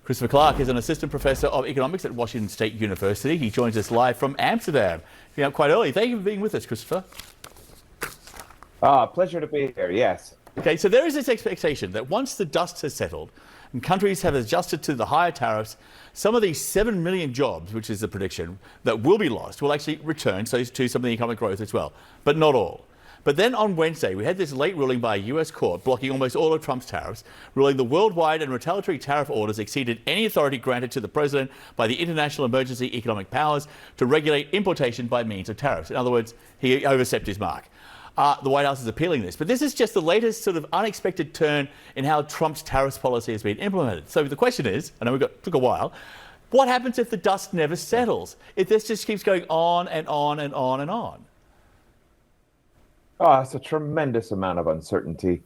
Christopher Clarke is an assistant professor of economics at Washington State University. He joins us live from Amsterdam. You're up quite early. Thank you for being with us, Christopher. Pleasure to be here, yes. Okay, so there is this expectation that once the dust has settled and countries have adjusted to the higher tariffs, some of these 7 million jobs, which is the prediction, that will be lost, will actually return to some of the economic growth as well, but not all. But then on Wednesday, we had this late ruling by a US court blocking almost all of Trump's tariffs, ruling the worldwide and retaliatory tariff orders exceeded any authority granted to the president by the international emergency economic powers to regulate importation by means of tariffs. In other words, he overstepped his mark. The White House is appealing this. But this is just the latest sort of unexpected turn in how Trump's tariffs policy has been implemented. So the question is, I know took a while, what happens if the dust never settles? If this just keeps going on and on and on and on? Oh, it's a tremendous amount of uncertainty.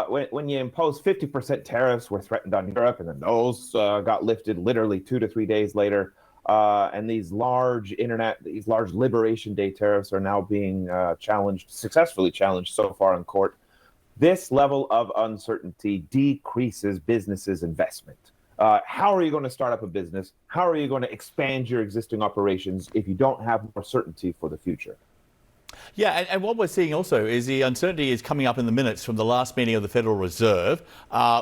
When you impose 50% tariffs were threatened on Europe, and then those got lifted literally 2 to 3 days later. And these large Liberation Day tariffs are now being successfully challenged so far in court. This level of uncertainty decreases businesses' investment. How are you going to start up a business? How are you going to expand your existing operations if you don't have more certainty for the future? Yeah, and what we're seeing also is the uncertainty is coming up in the minutes from the last meeting of the Federal Reserve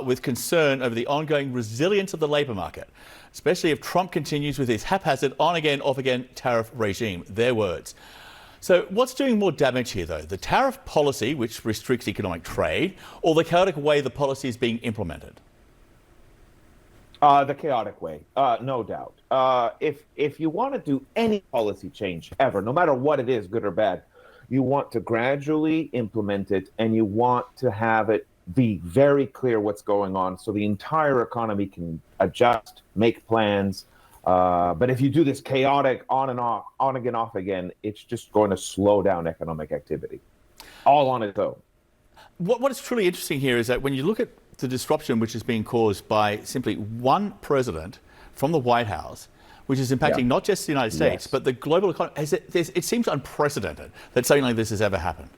with concern over the ongoing resilience of the labour market, especially if Trump continues with his haphazard on-again, off-again tariff regime, their words. So what's doing more damage here, though? The tariff policy, which restricts economic trade, or the chaotic way the policy is being implemented? The chaotic way, no doubt. If you want to do any policy change ever, no matter what it is, good or bad, you want to gradually implement it, and you want to have it be very clear what's going on so the entire economy can adjust, make plans. But if you do this chaotic on and off, on again, off again, it's just going to slow down economic activity, all on its own. What is truly interesting here is that when you look at the disruption which is being caused by simply one president from the White House, which is impacting not just the United States, but the global economy. It seems unprecedented that something like this has ever happened.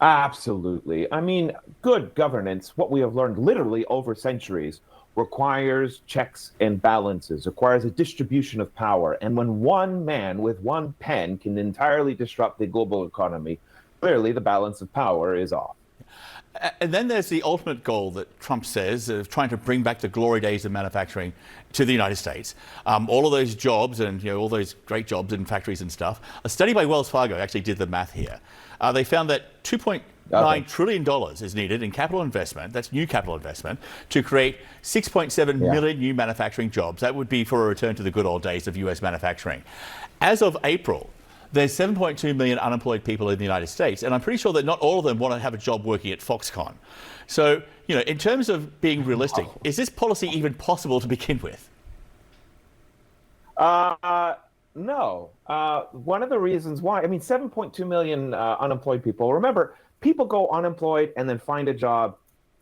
Absolutely. I mean, good governance, what we have learned literally over centuries, requires checks and balances, requires a distribution of power. And when one man with one pen can entirely disrupt the global economy, clearly the balance of power is off. And then there's the ultimate goal that Trump says of trying to bring back the glory days of manufacturing to the United States. All of those jobs and all those great jobs in factories and stuff. A study by Wells Fargo actually did the math here. They found that $2.9 trillion is needed in capital investment, that's new capital investment, to create 6.7 million new manufacturing jobs. That would be for a return to the good old days of US manufacturing. As of April, there's 7.2 million unemployed people in the United States, and I'm pretty sure that not all of them want to have a job working at Foxconn. So, in terms of being realistic, is this policy even possible to begin with? No. One of the reasons why, 7.2 million unemployed people. Remember, people go unemployed and then find a job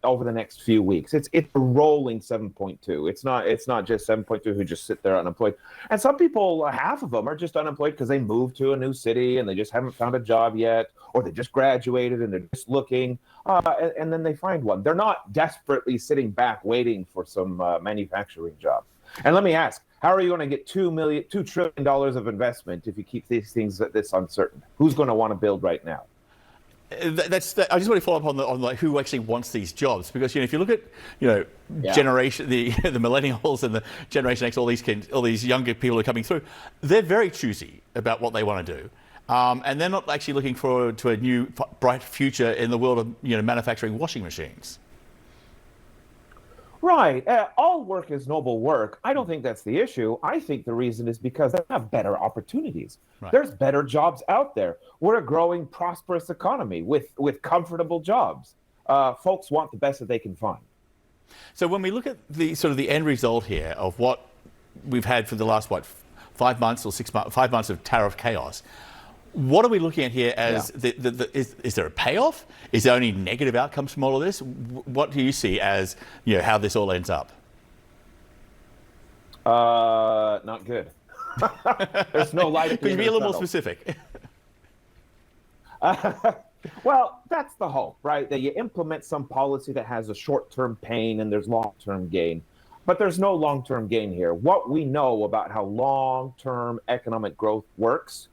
over the next few weeks. It's a rolling 7.2. It's not just 7.2 who just sit there unemployed. And some people, half of them are just unemployed because they moved to a new city and they just haven't found a job yet, or they just graduated and they're just looking, and then they find one. They're not desperately sitting back waiting for some manufacturing job. And let me ask, how are you going to get $2 trillion of investment if you keep these things this uncertain? Who's going to want to build right now? I just want to follow up on who actually wants these jobs, because if you look at generation the millennials and the Generation X, all these younger people who are coming through, they're very choosy about what they want to do, and they're not actually looking forward to a new bright future in the world of manufacturing washing machines. Right. All work is noble work. I don't think that's the issue. I think the reason is because they have better opportunities. Right. There's better jobs out there. We're a growing, prosperous economy with comfortable jobs. Folks want the best that they can find. So when we look at the sort of the end result here of what we've had for the last 5 months or 6 months, 5 months of tariff chaos, what are we looking at here as is there a payoff? Is there only negative outcomes from all of this? What do you see as how this all ends up? Not good. There's no light. Could you be a little more specific? Well, that's the hope, right? That you implement some policy that has a short-term pain and there's long-term gain. But there's no long-term gain here. What we know about how long-term economic growth works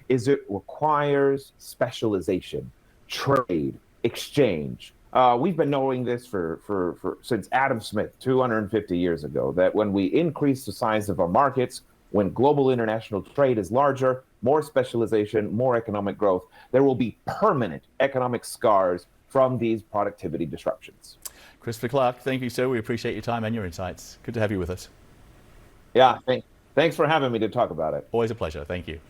is it requires specialization, trade, exchange. We've been knowing this for since Adam Smith 250 years ago, that when we increase the size of our markets, when global international trade is larger, more specialization, more economic growth, there will be permanent economic scars from these productivity disruptions. Christopher Clarke, thank you, sir. We appreciate your time and your insights. Good to have you with us. Yeah, thanks for having me to talk about it. Always a pleasure. Thank you.